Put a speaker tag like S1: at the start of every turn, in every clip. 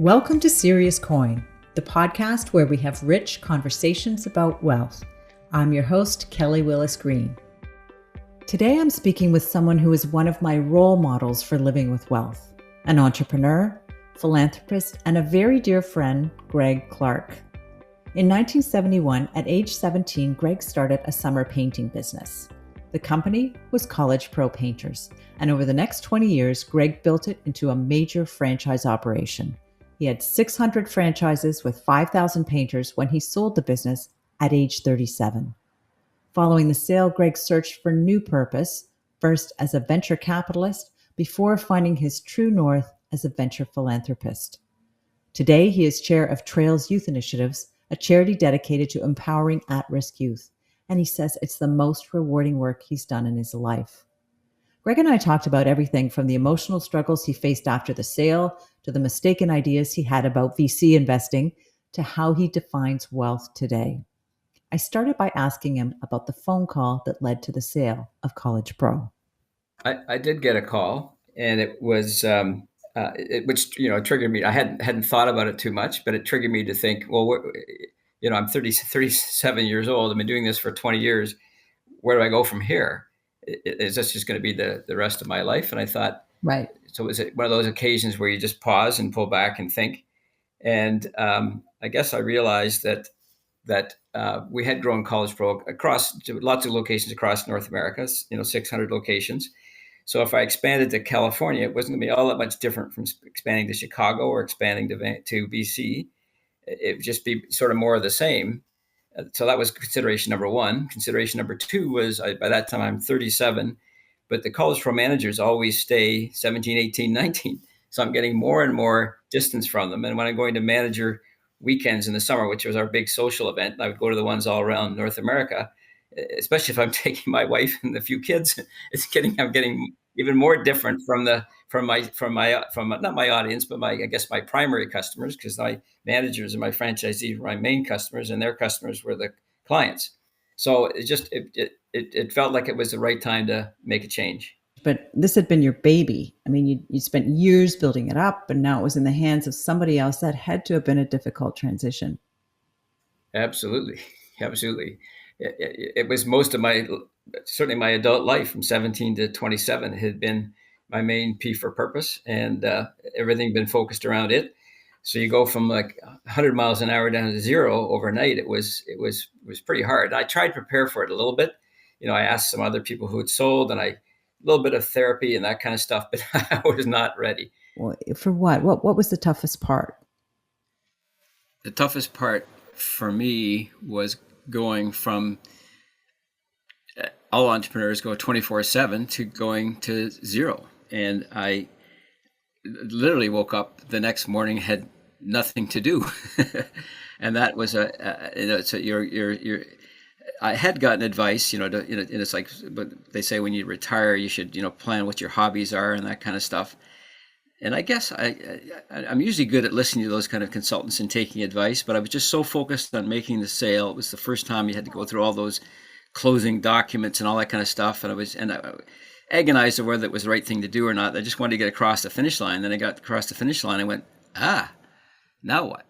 S1: Welcome to Serious Coin, the podcast where we have rich conversations about wealth. I'm your host, Kelly Willis Green. Today I'm speaking with someone who is one of my role models for living with wealth, an entrepreneur, philanthropist, and a very dear friend, Greig Clark. In 1971, at age 17, Greig started a summer painting business. The company was College Pro Painters, and over the next 20 years, Greig built it into a major franchise operation. He had 600 franchises with 5,000 painters when he sold the business at age 37. Following the sale, Greig searched for new purpose, first as a venture capitalist, before finding his true north as a venture philanthropist. Today, he is chair of Trails Youth Initiatives, a charity dedicated to empowering at-risk youth, and he says it's the most rewarding work he's done in his life. Greig and I talked about everything from the emotional struggles he faced after the sale, to the mistaken ideas he had about VC investing, to how he defines wealth today. I started by asking him about the phone call that led to the sale of College Pro.
S2: I did get a call, and it was which triggered me. I hadn't thought about it too much, but it triggered me to think, well, I'm 37 years old. I've been doing this for 20 years. Where do I go from here? Is this just going to be the rest of my life? And I thought,
S1: right.
S2: So is it one of those occasions where you just pause and pull back and think? And I guess I realized that we had grown College Pro across lots of locations across North America, 600 locations. So if I expanded to California, it wasn't going to be all that much different from expanding to Chicago or expanding to BC. It would just be sort of more of the same. So that was consideration number one. Consideration number two was by that time I'm 37, but the College Pro managers always stay 17, 18, 19. So I'm getting more and more distance from them. And when I'm going to manager weekends in the summer, which was our big social event, I would go to the ones all around North America, especially if I'm taking my wife and a few kids. I'm getting even more different from not my audience, but my primary customers, because my managers and my franchisees were my main customers, and their customers were the clients. So it felt like it was the right time to make a change.
S1: But this had been your baby. I mean, you spent years building it up, and now it was in the hands of somebody else. That had to have been a difficult transition.
S2: Absolutely. Absolutely. It was most of certainly my adult life from 17 to 27 had been my main P for purpose, and everything been focused around it. So you go from like 100 miles an hour down to zero overnight. It was pretty hard. I tried to prepare for it a little bit. I asked some other people who had sold, and a little bit of therapy and that kind of stuff, but I was not ready.
S1: Well, for what? What was the toughest part?
S2: The toughest part for me was going from all entrepreneurs go 24/7 to going to zero. And I literally woke up the next morning, had nothing to do. And that was I had gotten advice, it's like, but they say when you retire, you should, plan what your hobbies are and that kind of stuff. And I guess I'm usually good at listening to those kind of consultants and taking advice, but I was just so focused on making the sale. It was the first time you had to go through all those closing documents and all that kind of stuff. And I agonized over whether it was the right thing to do or not. I just wanted to get across the finish line. Then I got across the finish line and went, now what?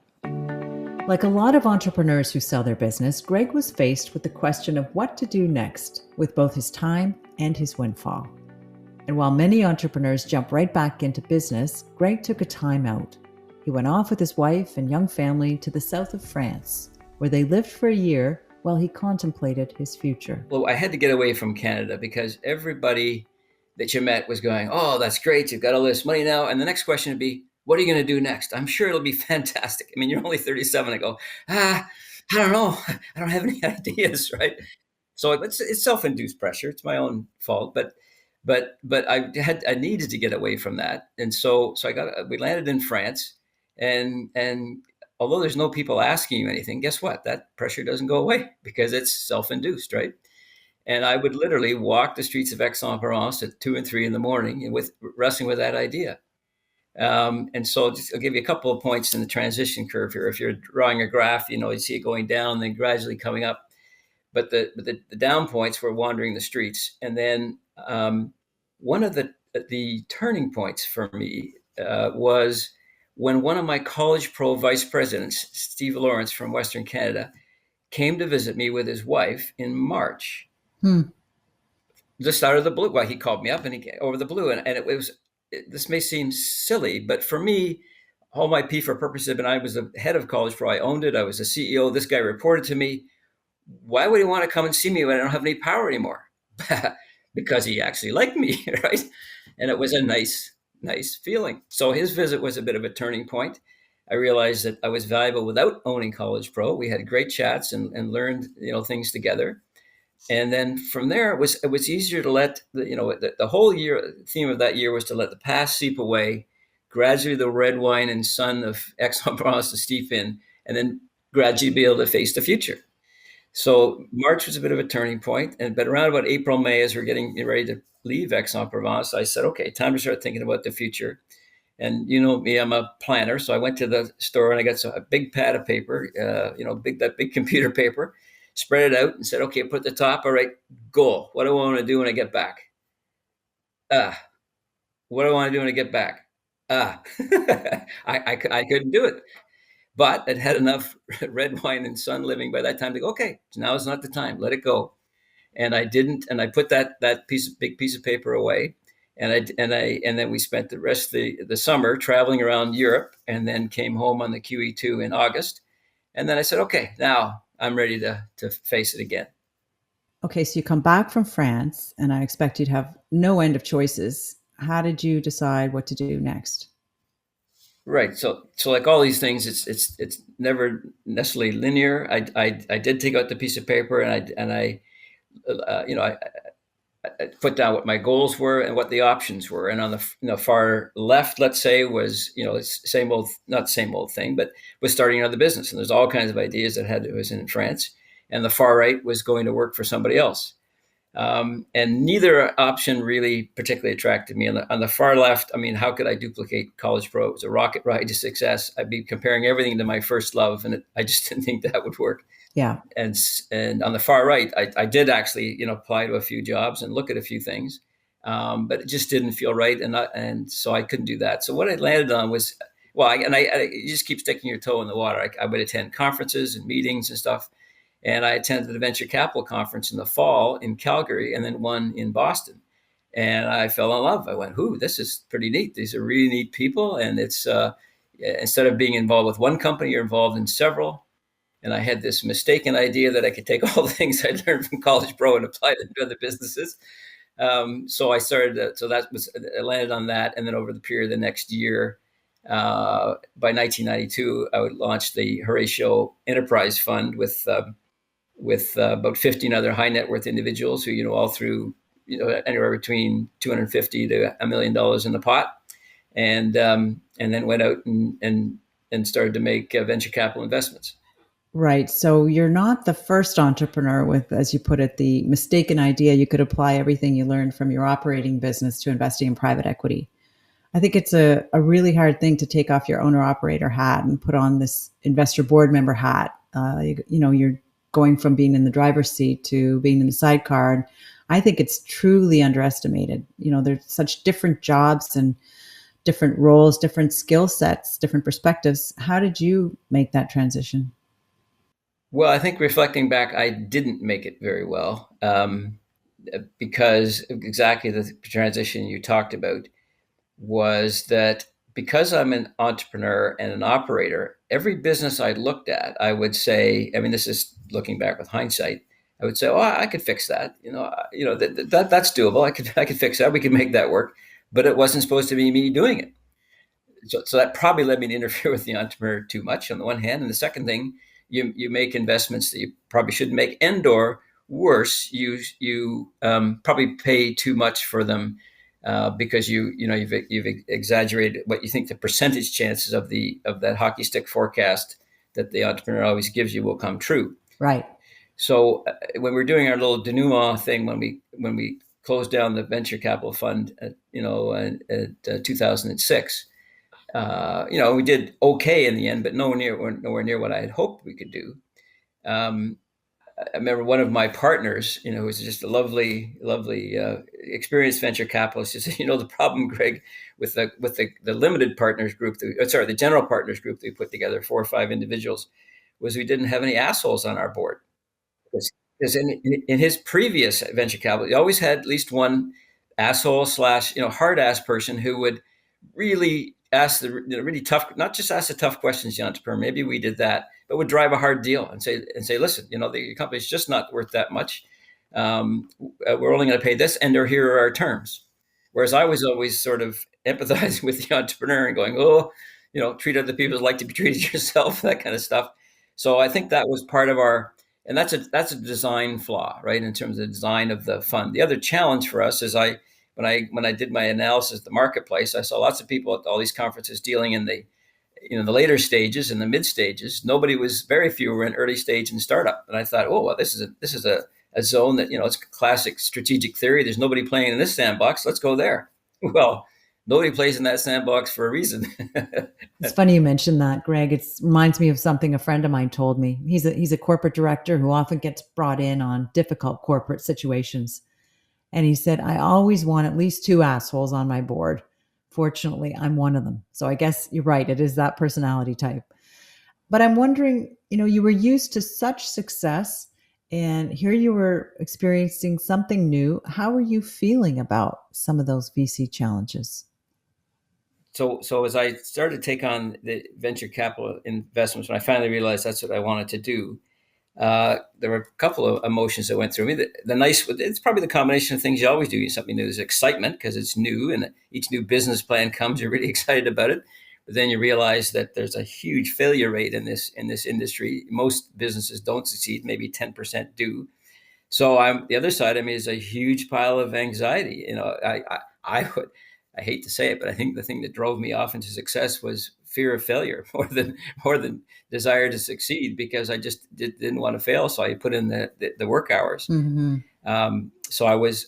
S1: Like a lot of entrepreneurs who sell their business, Greig was faced with the question of what to do next with both his time and his windfall. And while many entrepreneurs jump right back into business, Greig took a time out. He went off with his wife and young family to the south of France, where they lived for a year while he contemplated his future.
S2: Well, I had to get away from Canada because everybody that you met was going, oh, that's great. You've got all this money now. And the next question would be, what are you going to do next? I'm sure it'll be fantastic. I mean, you're only 37. I go, I don't know. I don't have any ideas, right? So it's self-induced pressure. It's my own fault. But I needed to get away from that. And so we landed in France, and although there's no people asking you anything, guess what? That pressure doesn't go away because it's self-induced, right? And I would literally walk the streets of Aix-en-Provence at 2 and 3 in the morning and wrestling with that idea. And so I'll give you a couple of points in the transition curve here. If you're drawing a graph, you see it going down, then gradually coming up. But the down points were wandering the streets. And then one of the turning points for me was when one of my College Pro vice presidents, Steve Lawrence from Western Canada, came to visit me with his wife in March.
S1: Hmm.
S2: Just out of the blue. Well, he called me up and he over the blue, and it was. This may seem silly, but for me, all my P for purpose had been I was the head of College Pro. I owned it. I was the CEO. This guy reported to me. Why would he want to come and see me when I don't have any power anymore? Because he actually liked me, right? And it was a nice feeling. So his visit was a bit of a turning point. I realized that I was valuable without owning College Pro. We had great chats and learned things together. And then from there, it was easier to let the whole year theme of that year was to let the past seep away, gradually the red wine and sun of Aix-en-Provence to steep in, and then gradually be able to face the future. So March was a bit of a turning point, but around about April, May, as we're getting ready to leave Aix-en-Provence, I said, okay, time to start thinking about the future. And you know me, I'm a planner, so I went to the store and I got a big pad of paper, that big computer paper, spread it out, and said, okay, put the top. All right, goal. What do I want to do when I get back? Ah, what do I want to do when I get back? Ah, I couldn't do it, but it had enough red wine and sun living by that time to go. Okay, so now is not the time. Let it go. And I didn't, and I put that big piece of paper away, and then we spent the rest of the summer traveling around Europe, and then came home on the QE2 in August, and then I said, okay, now I'm ready to face it again.
S1: Okay, so you come back from France, and I expect you'd have no end of choices. How did you decide what to do next?
S2: Right. So like all these things, it's never necessarily linear. I did take out the piece of paper and I I put down what my goals were and what the options were. And on the far left, let's say, was same old, not same old thing, but was starting another business. And there's all kinds of ideas that was in France. And the far right was going to work for somebody else. And neither option really particularly attracted me. On the far left, I mean, how could I duplicate College Pro? It was a rocket ride to success. I'd be comparing everything to my first love, and I just didn't think that would work.
S1: Yeah.
S2: And on the far right, I did actually apply to a few jobs and look at a few things, but it just didn't feel right, and so I couldn't do that. So what I landed on was, well, you just keep sticking your toe in the water. I would attend conferences and meetings and stuff. And I attended the venture capital conference in the fall in Calgary and then one in Boston. And I fell in love. I went, ooh, this is pretty neat. These are really neat people. And it's instead of being involved with one company, you're involved in several. And I had this mistaken idea that I could take all the things I learned from College Pro and apply them to other businesses. So I started, I landed on that. And then over the period of the next year, by 1992, I would launch the Horatio Enterprise Fund with about 15 other high net worth individuals who, all through, anywhere between 250 to $1 million in the pot, and then went out and started to make venture capital investments.
S1: Right. So you're not the first entrepreneur with, as you put it, the mistaken idea you could apply everything you learned from your operating business to investing in private equity. I think it's a really hard thing to take off your owner operator hat and put on this investor board member hat. You're going from being in the driver's seat to being in the sidecar. And I think it's truly underestimated. There's such different jobs and different roles, different skill sets, different perspectives. How did you make that transition?
S2: Well, I think reflecting back, I didn't make it very well, because exactly the transition you talked about was that because I'm an entrepreneur and an operator, every business I looked at, I would say, I mean, this is looking back with hindsight, I would say, oh, I could fix that. That's doable. I could fix that. We could make that work, but it wasn't supposed to be me doing it. So that probably led me to interfere with the entrepreneur too much on the one hand. And the second thing, you make investments that you probably shouldn't make, and or worse, you probably pay too much for them, because you've exaggerated what you think the percentage chances of that hockey stick forecast that the entrepreneur always gives you will come true.
S1: Right.
S2: So when we're doing our little denouement thing, when we closed down the venture capital fund, at 2006, we did okay in the end, but nowhere near what I had hoped we could do. I remember one of my partners, who was just a lovely, experienced venture capitalist. He said, the problem, Greg, with the limited partners group, the general partners group that we put together, 4 or 5 individuals, was we didn't have any assholes on our board. Because in his previous venture capital, he always had at least one asshole slash hard ass person who would really ask the really tough, not just ask the tough questions, the entrepreneur. Maybe we did that, but would drive a hard deal and say, listen, the company's just not worth that much. We're only going to pay this, and here are our terms. Whereas I was always sort of empathizing with the entrepreneur and going, oh, treat other people like to be treated yourself, that kind of stuff. So I think that was part of and that's a design flaw, right? In terms of the design of the fund. The other challenge for us is when I did my analysis of the marketplace, I saw lots of people at all these conferences dealing in the later stages and the mid stages. Very few were in early stage and startup. And I thought, oh, well, this is a zone that, it's classic strategic theory. There's nobody playing in this sandbox. Let's go there. Well, nobody plays in that sandbox for a reason.
S1: It's funny you mentioned that, Greg. It reminds me of something a friend of mine told me. He's a corporate director who often gets brought in on difficult corporate situations. And he said, I always want at least 2 assholes on my board. Fortunately, I'm one of them. So I guess you're right. It is that personality type. But I'm wondering, you were used to such success, and here you were experiencing something new. How are you feeling about some of those VC challenges?
S2: So as I started to take on the venture capital investments, when I finally realized that's what I wanted to do, there were a couple of emotions that went through me. It's probably the combination of things you always do. Something new is excitement because it's new, and each new business plan comes, you're really excited about it. But then you realize that there's a huge failure rate in this industry. Most businesses don't succeed; maybe 10% do. So the other side of me is a huge pile of anxiety. I hate to say it, but I think the thing that drove me off into success was fear of failure more than desire to succeed, because I just didn't want to fail. So I put in the work hours.
S1: Mm-hmm.
S2: So I was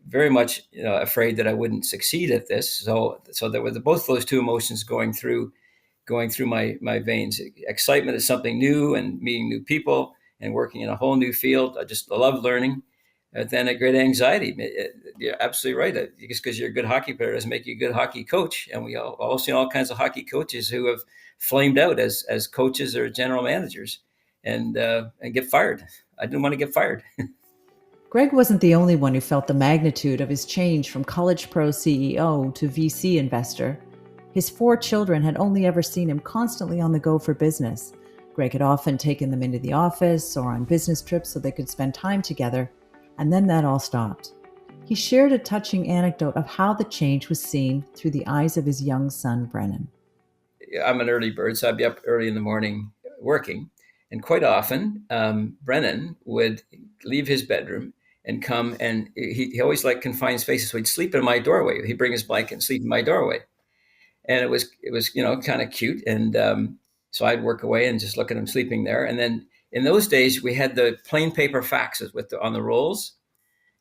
S2: very much afraid that I wouldn't succeed at this. So there were both those two emotions going through my veins. Excitement is something new and meeting new people and working in a whole new field. I love learning. And then a great anxiety. You're absolutely right. Just because you're a good hockey player doesn't make you a good hockey coach. And we all seen all kinds of hockey coaches who have flamed out as coaches or general managers and get fired. I didn't want to get fired.
S1: Greg wasn't the only one who felt the magnitude of his change from college pro CEO to VC investor. His 4 children had only ever seen him constantly on the go for business. Greg had often taken them into the office or on business trips so they could spend time together. And then that all stopped. He shared a touching anecdote of how the change was seen through the eyes of his young son, Brennan.
S2: I'm an early bird, so I'd be up early in the morning working. And quite often, Brennan would leave his bedroom and come, and he always confined spaces. So he'd sleep in my doorway. He'd bring his blanket and sleep in my doorway. And it was kind of cute. And so I'd work away and just look at him sleeping there. And then in those days, we had the plain paper faxes on the rolls.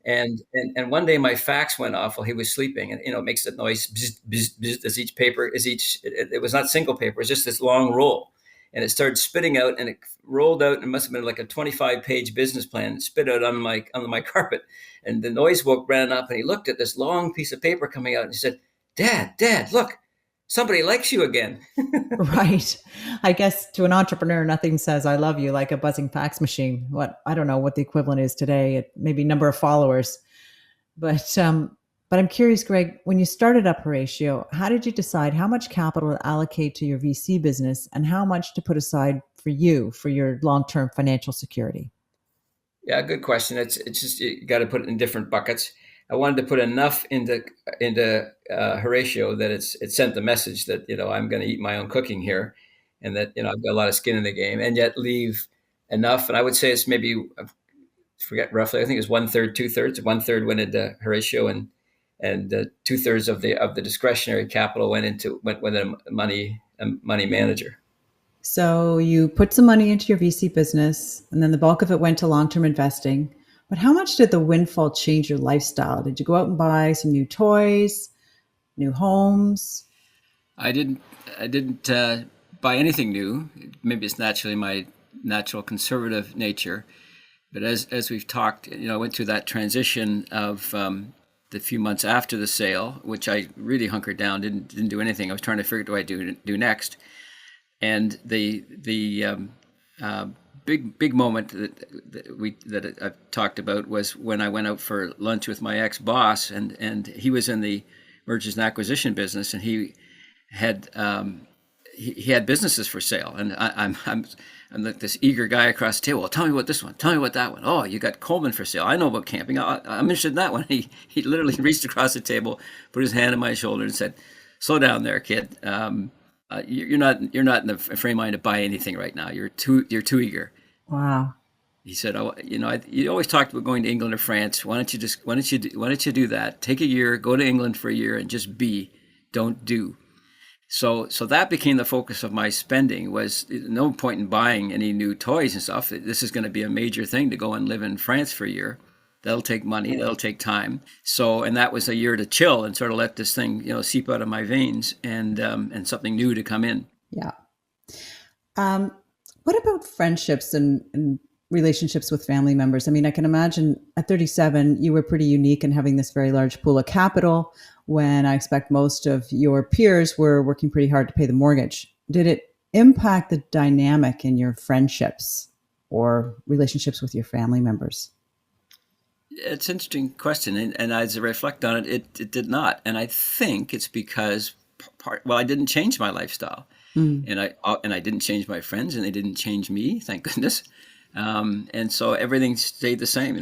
S2: And one day my fax went off while he was sleeping, and it makes that noise bzz, bzz, bzz, as each paper it was not single paper, it was just this long roll, and it started spitting out, and it rolled out, and it must have been like a 25-page business plan. It spit out on my carpet, and the noise woke Brandon up, and he looked at this long piece of paper coming out, and he said, Dad, look, somebody likes you again.
S1: Right. I guess to an entrepreneur, nothing says I love you like a buzzing fax machine. I don't know what the equivalent is today, maybe number of followers. But I'm curious, Greg, when you started up Horatio, how did you decide how much capital to allocate to your VC business and how much to put aside for your long-term financial security?
S2: Yeah, good question. It's just, you got to put it in different buckets. I wanted to put enough into Horatio that it sent the message that I'm going to eat my own cooking here, and that I've got a lot of skin in the game, and yet leave enough. And I would say it's maybe, I forget roughly, I think it's 1/3, 2/3. 1/3 went into Horatio, and 2/3 of the discretionary capital went with a money manager.
S1: So you put some money into your VC business, and then the bulk of it went to long-term investing. But how much did the windfall change your lifestyle? Did you go out and buy some new toys, new homes?
S2: I didn't buy anything new. Maybe it's naturally my natural conservative nature. But as we've talked, I went through that transition of the few months after the sale, which I really hunkered down, didn't do anything. I was trying to figure out what do I do next. And the big moment that I've talked about was when I went out for lunch with my ex-boss, and he was in the mergers and acquisition business, and he had he had businesses for sale, and I'm like this eager guy across the table. Well, tell me about this one. Tell me about that one. Oh, you got Coleman for sale. I know about camping. I'm interested in that one. He literally reached across the table, put his hand on my shoulder, and said, "Slow down there, kid. You're not in the frame of mind to buy anything right now. You're too eager."
S1: Wow.
S2: He said, "Oh, you always talked about going to England or France. Why don't you do that? Take a year, go to England for a year, and just be, don't do." So that became the focus of my spending. Was no point in buying any new toys and stuff. This is going to be a major thing to go and live in France for a year. That'll take money. That'll take time. So, and that was a year to chill and sort of let this thing, seep out of my veins and something new to come in.
S1: Yeah. What about friendships and relationships with family members? I mean, I can imagine at 37, you were pretty unique in having this very large pool of capital when I expect most of your peers were working pretty hard to pay the mortgage. Did it impact the dynamic in your friendships or relationships with your family members?
S2: It's an interesting question. And as I reflect on it, it did not. And I think it's because I didn't change my lifestyle. And I didn't change my friends, and they didn't change me, thank goodness. And so everything stayed the same.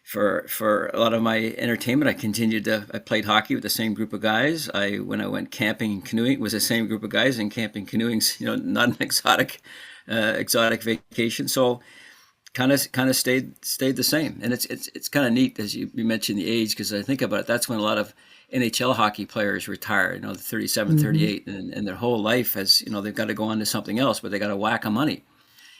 S2: For a lot of my entertainment, I played hockey with the same group of guys. When I went camping and canoeing, it was the same group of guys. And camping, canoeing's not an exotic vacation. So kind of stayed the same. And it's kind of neat as you mentioned the age, because I think about it. That's when a lot of NHL hockey players retire, 37, 38, and their whole life has, they've got to go on to something else, but they got a whack of money.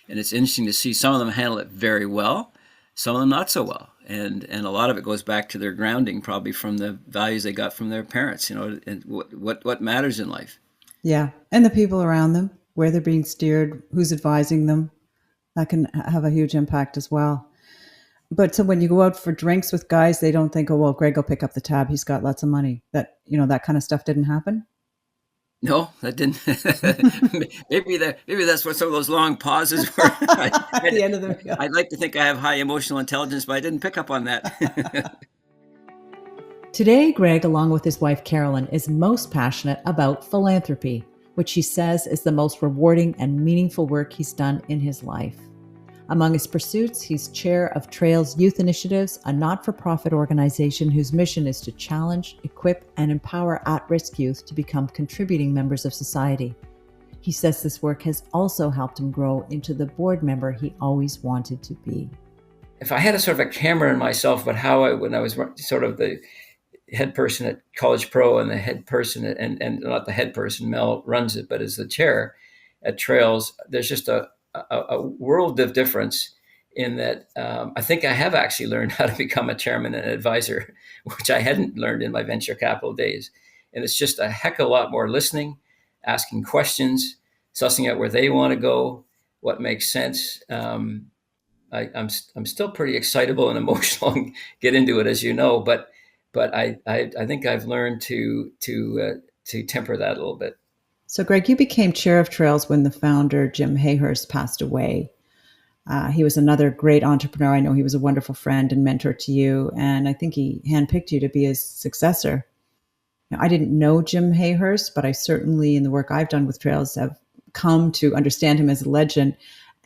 S2: And it's interesting to see some of them handle it very well, some of them not so well. And a lot of it goes back to their grounding, probably from the values they got from their parents, and what matters in life.
S1: Yeah. And the people around them, where they're being steered, who's advising them, that can have a huge impact as well. But so when you go out for drinks with guys, they don't think, oh, well, Greg will pick up the tab. He's got lots of money. That kind of stuff didn't happen.
S2: No, that didn't. maybe that's what some of those long pauses were.
S1: At the end of the meal.
S2: I'd like to think I have high emotional intelligence, but I didn't pick up on that.
S1: Today, Greg, along with his wife, Carolyn, is most passionate about philanthropy, which he says is the most rewarding and meaningful work he's done in his life. Among his pursuits, he's chair of Trails Youth Initiatives, a not-for-profit organization whose mission is to challenge, equip, and empower at-risk youth to become contributing members of society. He says this work has also helped him grow into the board member he always wanted to be.
S2: If I had a sort of a camera in myself, but when I was sort of the head person at College Pro and the head person, and not the head person, Mel runs it, but as the chair at Trails, there's just a world of difference in that. I think I have actually learned how to become a chairman and an advisor, which I hadn't learned in my venture capital days. And it's just a heck of a lot more listening, asking questions, sussing out where they want to go, what makes sense. I'm still pretty excitable and emotional and get into it, as you know, but I think I've learned to temper that a little bit.
S1: So, Greg, you became chair of Trails when the founder, Jim Hayhurst, passed away. He was another great entrepreneur. I know he was a wonderful friend and mentor to you, and I think he handpicked you to be his successor. Now, I didn't know Jim Hayhurst, but I certainly, in the work I've done with Trails, have come to understand him as a legend.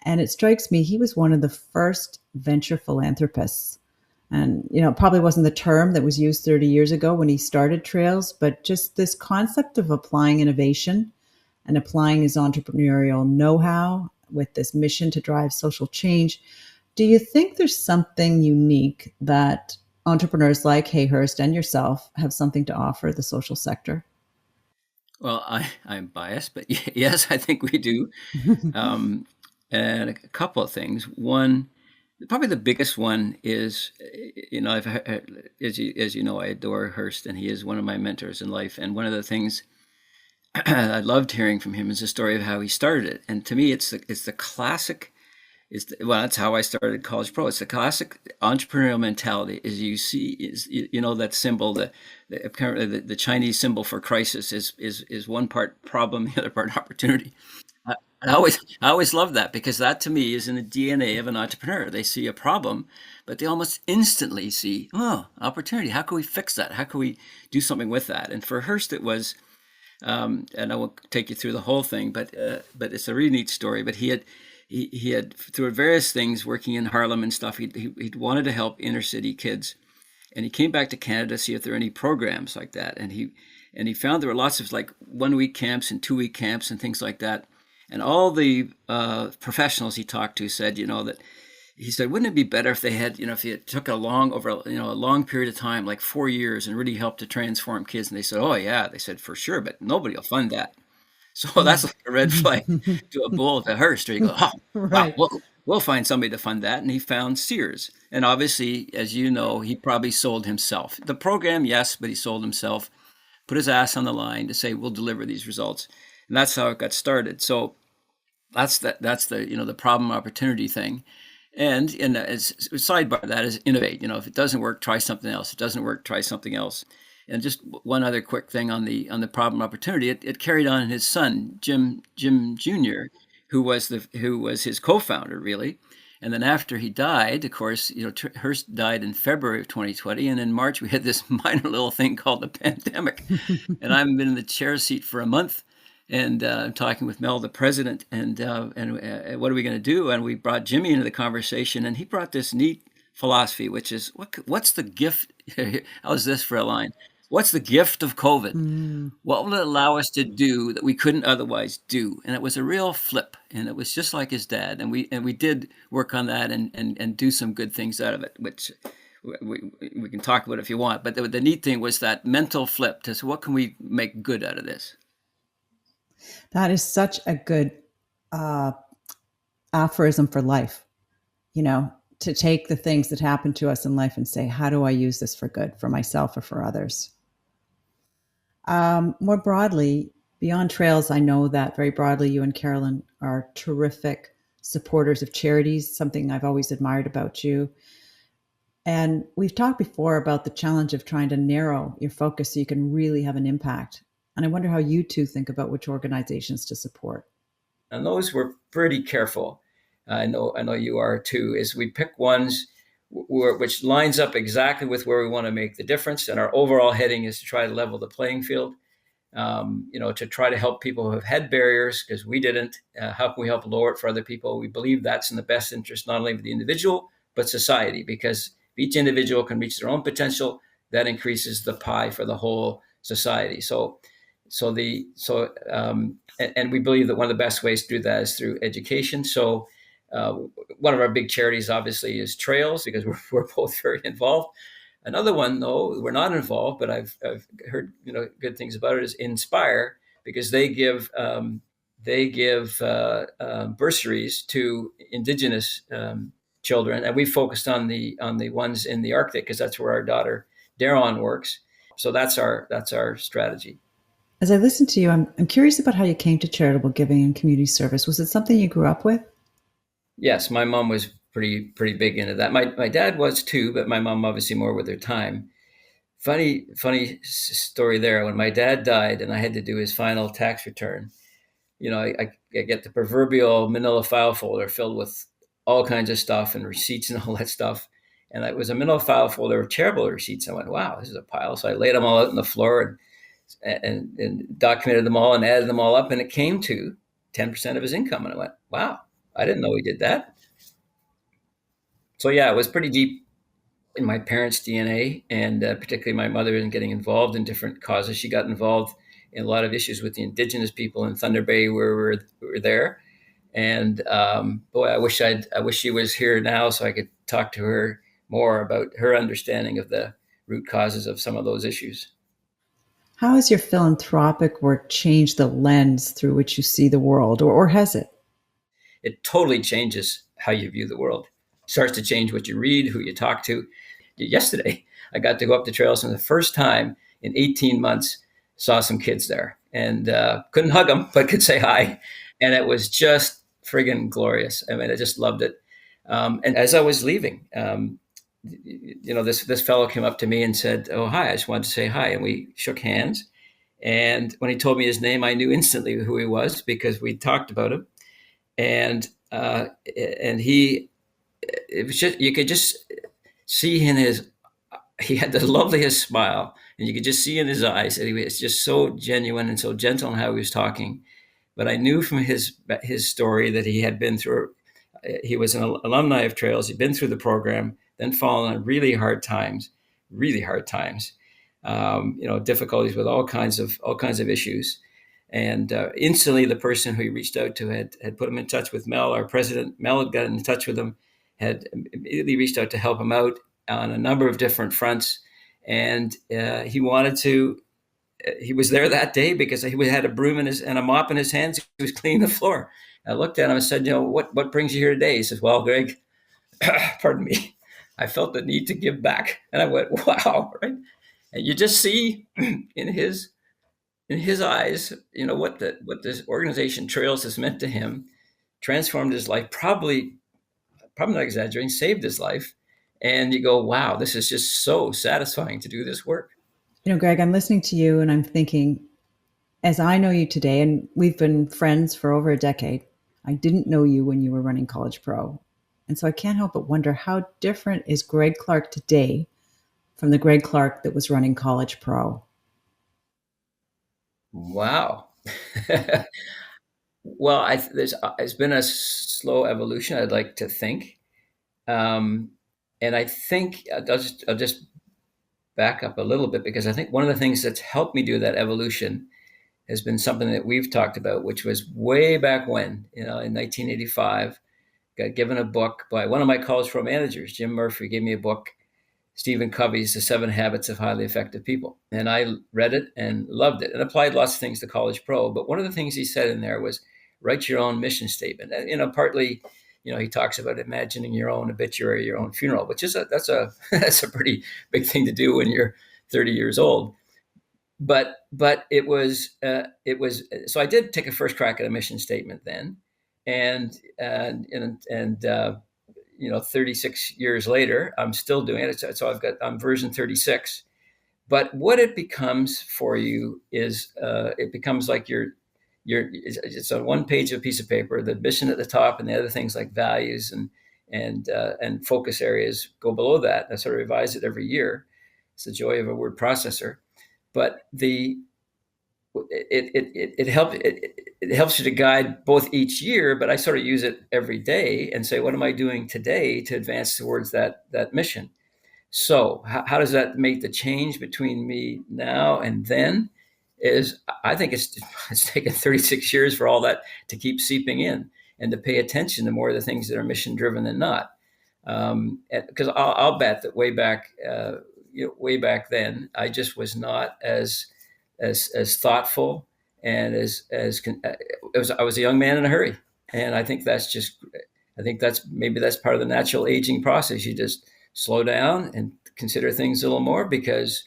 S1: And it strikes me he was one of the first venture philanthropists. And, it probably wasn't the term that was used 30 years ago when he started Trails, but just this concept of applying innovation and applying his entrepreneurial know-how with this mission to drive social change. Do you think there's something unique that entrepreneurs like Hayhurst and yourself have something to offer the social sector?
S2: Well, I'm biased, but yes, I think we do. And a couple of things. One, probably the biggest one is, as you know, I adore Hurst, and he is one of my mentors in life. And one of the things I loved hearing from him is the story of how he started it. And to me, it's the classic Well, that's how I started College Pro. It's the classic entrepreneurial mentality. Is you see, is you know that symbol, apparently the Chinese symbol for crisis is one part problem, the other part opportunity. I always love that because that to me is in the DNA of an entrepreneur. They see a problem, but they almost instantly see, oh, opportunity. How can we fix that? How can we do something with that? And for Hearst, it was, and I won't take you through the whole thing, but it's a really neat story. But he had through various things working in Harlem and stuff. He wanted to help inner city kids, and he came back to Canada to see if there are any programs like that. And he found there were lots of like 1 week camps and 2 week camps and things like that. And all the professionals he talked to said, that he said, wouldn't it be better if they had, if you took a long period of time, like 4 years, and really helped to transform kids? And they said, oh yeah, they said for sure, but nobody will fund that. So that's like a red flag to a bull at Hearst. You go, oh, wow,
S1: Right.
S2: we'll find somebody to fund that. And he found Sears. And obviously, as you know, he probably sold himself. The program, yes, but he sold himself, put his ass on the line to say, we'll deliver these results. And that's how it got started. So that's the problem opportunity thing. And as sidebar that is innovate. If it doesn't work, try something else. If it doesn't work, try something else. And just one other quick thing on the problem opportunity, it carried on in his son, Jim Jr., who was his co-founder really. And then after he died, of course, Hearst died in February of 2020, and in March we had this minor little thing called the pandemic. And I've been in the chair seat for a month, and I'm talking with Mel, the president, and what are we going to do? And we brought Jimmy into the conversation, and he brought this neat philosophy, which is what's the gift? How's this for a line? What's the gift of COVID?
S1: Mm.
S2: What will it allow us to do that we couldn't otherwise do? And it was a real flip, and it was just like his dad. And we did work on that and do some good things out of it, which we can talk about if you want. But the neat thing was that mental flip to say, what can we make good out of this?
S1: That is such a good uh, aphorism for life, to take the things that happen to us in life and say, how do I use this for good, for myself or for others? More broadly, beyond trails, I know that very broadly, you and Carolyn are terrific supporters of charities, something I've always admired about you. And we've talked before about the challenge of trying to narrow your focus so you can really have an impact. And I wonder how you two think about which organizations to support.
S2: And those were pretty careful. I know you are too, is we pick ones which lines up exactly with where we want to make the difference. And our overall heading is to try to level the playing field, to try to help people who have had barriers because we didn't. How can we help lower it for other people? We believe that's in the best interest, not only of the individual, but society, because if each individual can reach their own potential, that increases the pie for the whole society. And we believe that one of the best ways to do that is through education. So one of our big charities, obviously, is Trails, because we're both very involved. Another one, though, we're not involved, but I've heard good things about it, is Inspire, because they give bursaries to Indigenous children, and we focused on the ones in the Arctic because that's where our daughter Daron works. So that's our strategy.
S1: As I listen to you, I'm curious about how you came to charitable giving and community service. Was it something you grew up with?
S2: Yes, my mom was pretty big into that. My dad was too, but my mom obviously more with her time. Funny story there. When my dad died and I had to do his final tax return, I get the proverbial manila file folder filled with all kinds of stuff and receipts and all that stuff. And it was a manila file folder of charitable receipts. I went, wow, this is a pile. So I laid them all out on the floor and documented them all and added them all up. And it came to 10% of his income. And I went, wow, I didn't know he did that. So yeah, it was pretty deep in my parents' DNA, and particularly my mother in getting involved in different causes. She got involved in a lot of issues with the Indigenous people in Thunder Bay where we were there. And boy, I wish she was here now so I could talk to her more about her understanding of the root causes of some of those issues.
S1: How has your philanthropic work changed the lens through which you see the world, or has it?
S2: It totally changes how you view the world. It starts to change what you read, who you talk to. Yesterday, I got to go up the trails for the first time in 18 months, saw some kids there, and couldn't hug them, but could say hi. And it was just friggin' glorious. I mean, I just loved it. And as I was leaving, this fellow came up to me and said, "Oh, hi, I just wanted to say hi." And we shook hands. And when he told me his name, I knew instantly who he was because we talked about him. And he, it was just, you could just see he had the loveliest smile, and you could just see in his eyes that he was just so genuine and so gentle in how he was talking. But I knew from his story that he had been through. He was an alumni of Trails. He'd been through the program, then fallen on really hard times, difficulties with all kinds of issues. And instantly, the person who he reached out to had put him in touch with Mel, our president. Mel had gotten in touch with him, had immediately reached out to help him out on a number of different fronts. And he wanted to. He was there that day because he had a broom and a mop in his hands. He was cleaning the floor. I looked at him and said, what brings you here today? He says, "Well, Greg, pardon me, I felt the need to give back." And I went, "Wow," right? And you just see in his eyes, what this organization Trails has meant to him, transformed his life, probably not exaggerating, saved his life. And you go, wow, this is just so satisfying to do this work.
S1: Greg, I'm listening to you and I'm thinking, as I know you today, and we've been friends for over a decade, I didn't know you when you were running College Pro. And so I can't help but wonder, how different is Greig Clark today from the Greig Clark that was running College Pro?
S2: Wow. Well, it's been a slow evolution, I'd like to think. And I think I'll just back up a little bit, because I think one of the things that's helped me do that evolution has been something that we've talked about, which was way back when, in 1985, got given a book by one of my College Pro managers, Jim Murphy, gave me a book, Stephen Covey's The 7 Habits of Highly Effective People. And I read it and loved it and applied lots of things to College Pro. But one of the things he said in there was, write your own mission statement. And, partly, he talks about imagining your own obituary, your own funeral, which is that's a pretty big thing to do when you're 30 years old. But it was so I did take a first crack at a mission statement then, and 36 years later, I'm still doing it. So I'm version 36. But what it becomes for you is it becomes like it's a one page of a piece of paper, the mission at the top, and the other things like values and focus areas go below that. I sort of revise it every year. It's the joy of a word processor. But it helps you to guide both each year, but I sort of use it every day and say, what am I doing today to advance towards that mission? So how does that make the change between me now and then? I think it's taken 36 years for all that to keep seeping in and to pay attention to more of the things that are mission driven than not. Because I'll bet that way back then, I just was not as thoughtful and I was a young man in a hurry. And I think that's part of the natural aging process. You just slow down and consider things a little more, because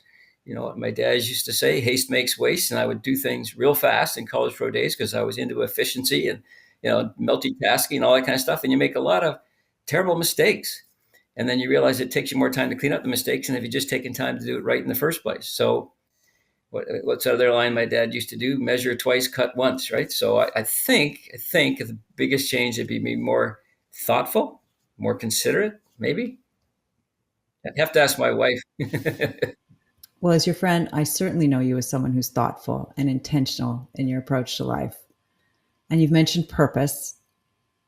S2: what my dad used to say, haste makes waste. And I would do things real fast in College Pro days because I was into efficiency and, multitasking and all that kind of stuff. And you make a lot of terrible mistakes. And then you realize it takes you more time to clean up the mistakes than if you just taken time to do it right in the first place. So what's the other line my dad used to do? Measure twice, cut once, right? So I think the biggest change would be more thoughtful, more considerate, maybe. I'd have to ask my wife.
S1: Well, as your friend, I certainly know you as someone who's thoughtful and intentional in your approach to life. And you've mentioned purpose.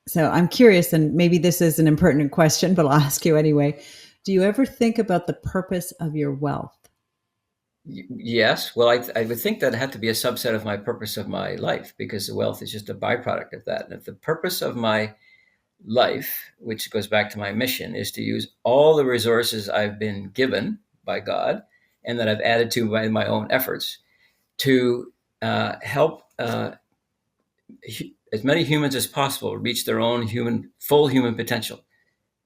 S1: So I'm curious, and maybe this is an impertinent question, but I'll ask you anyway. Do you ever think about the purpose of your wealth?
S2: Yes. Well, I would think that had to be a subset of my purpose of my life, because the wealth is just a byproduct of that. And if the purpose of my life, which goes back to my mission, is to use all the resources I've been given by God and that I've added to by my own efforts to help as many humans as possible reach their own full human potential,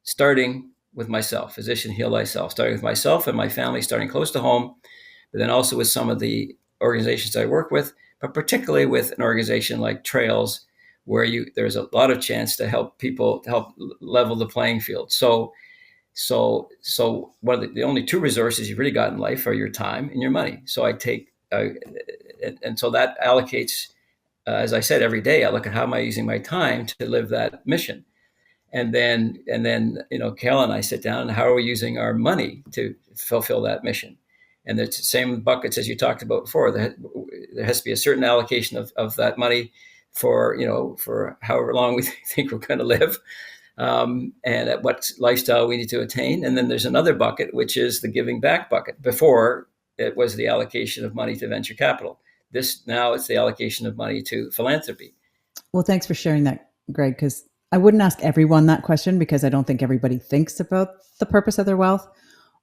S2: starting with myself, physician, heal thyself, starting with myself and my family, starting close to home, but then also with some of the organizations I work with, but particularly with an organization like Trails, where there's a lot of chance to help people, to help level the playing field. So one of the only two resources you've really got in life are your time and your money. So I take, and so that allocates, as I said, every day I look at how am I using my time to live that mission. And then, Carol and I sit down and how are we using our money to fulfill that mission? And it's the same buckets as you talked about before. There has to be a certain allocation of that money for however long we think we're going to live, and at what lifestyle we need to attain. And then there's another bucket, which is the giving back bucket. Before, it was the allocation of money to venture capital. Now it's the allocation of money to philanthropy.
S1: Well, thanks for sharing that, Greg, because I wouldn't ask everyone that question because I don't think everybody thinks about the purpose of their wealth,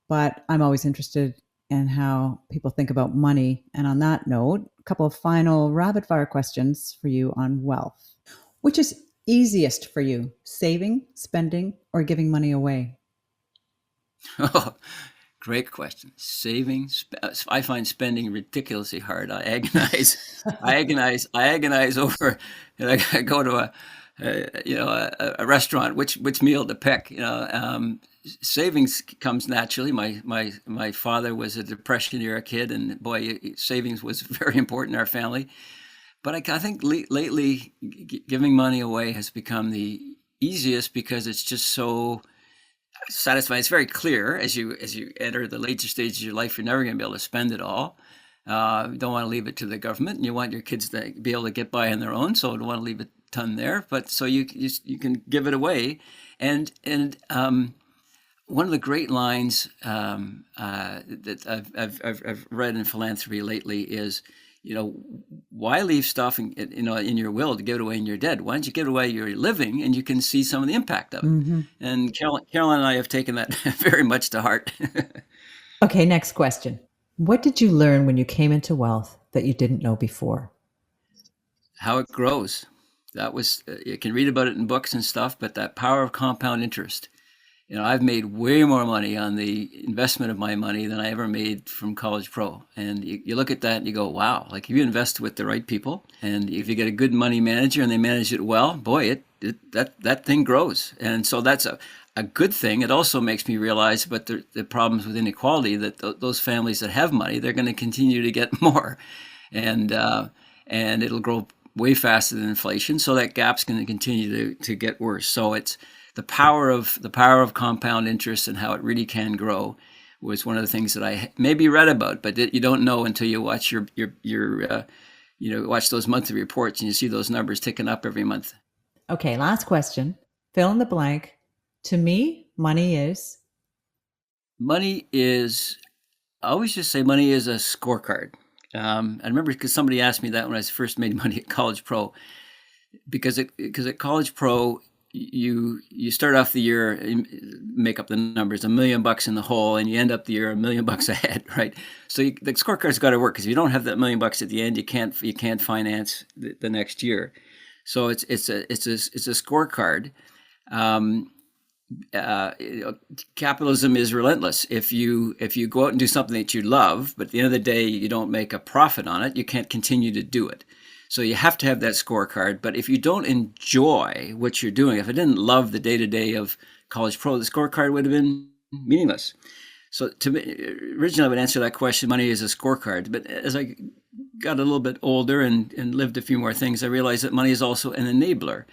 S1: but I'm always interested in how people think about money. And on that note, a couple of final rapid fire questions for you on wealth. Which is easiest for you, saving, spending, or giving money away?
S3: Oh, great question. Saving, I find spending ridiculously hard. I agonize. I agonize over. I go to a restaurant, which meal to pick. Savings comes naturally. My father was a Depression era kid, and boy, savings was very important in our family. But I think lately, giving money away has become the easiest because it's just so satisfying. It's very clear as you enter the later stages of your life, you're never going to be able to spend it all. You don't want to leave it to the government, and you want your kids to be able to get by on their own. So you don't want to leave a ton there. But so you can give it away, and one of the great lines that I've read in philanthropy lately is, why leave stuff in your will to give it away when you're dead? Why don't you give it away you're living, and you can see some of the impact of it? Mm-hmm. And Carolyn and I have taken that very much to heart.
S1: Okay, next question. What did you learn when you came into wealth that you didn't know before?
S3: How it grows. That was, you can read about it in books and stuff, but that power of compound interest. I've made way more money on the investment of my money than I ever made from College Pro. And you look at that and you go, wow, like if you invest with the right people and if you get a good money manager and they manage it well, boy, that thing grows. And so that's a good thing. It also makes me realize about the problems with inequality, that those families that have money, they're going to continue to get more. And it'll grow way faster than inflation. So that gap's going to continue to get worse. So it's the power of compound interest and how it really can grow was one of the things that I maybe read about, but that you don't know until you watch watch those monthly reports and you see those numbers ticking up every month.
S1: Okay, last question. Fill in the blank. To me, money is,
S3: I always just say money is a scorecard. I remember because somebody asked me that when I first made money at College Pro, because at College Pro, you start off the year, make up the numbers, $1 million in the hole, and you end up the year $1 million ahead, right? So the scorecard's got to work, because if you don't have that $1 million at the end, you can't finance the next year. So it's a scorecard. Capitalism is relentless. If you go out and do something that you love, but at the end of the day you don't make a profit on it, you can't continue to do it. So you have to have that scorecard. But if you don't enjoy what you're doing, if I didn't love the day-to-day of College Pro, the scorecard would have been meaningless. So to me, originally I would answer that question, money is a scorecard. But as I got a little bit older and lived a few more things, I realized that money is also an enabler.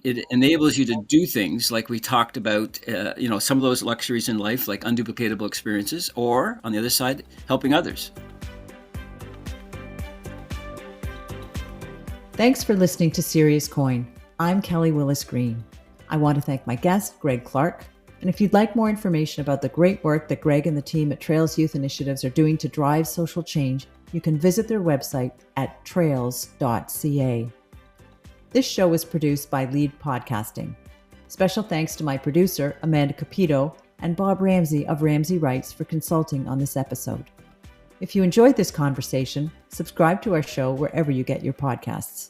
S3: It enables you to do things like we talked about, some of those luxuries in life, like unduplicatable experiences, or on the other side, helping others.
S1: Thanks for listening to Serious Coin. I'm Kelly Willis Green. I want to thank my guest, Greig Clark. And if you'd like more information about the great work that Greg and the team at Trails Youth Initiatives are doing to drive social change, you can visit their website at trails.ca. This show was produced by Lead Podcasting. Special thanks to my producer, Amanda Capito, and Bob Ramsey of Ramsey Writes for consulting on this episode. If you enjoyed this conversation, subscribe to our show wherever you get your podcasts.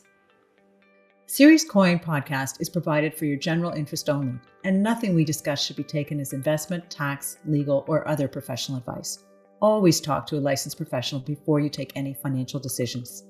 S1: Serious Coin podcast is provided for your general interest only, and nothing we discuss should be taken as investment, tax, legal, or other professional advice. Always talk to a licensed professional before you take any financial decisions.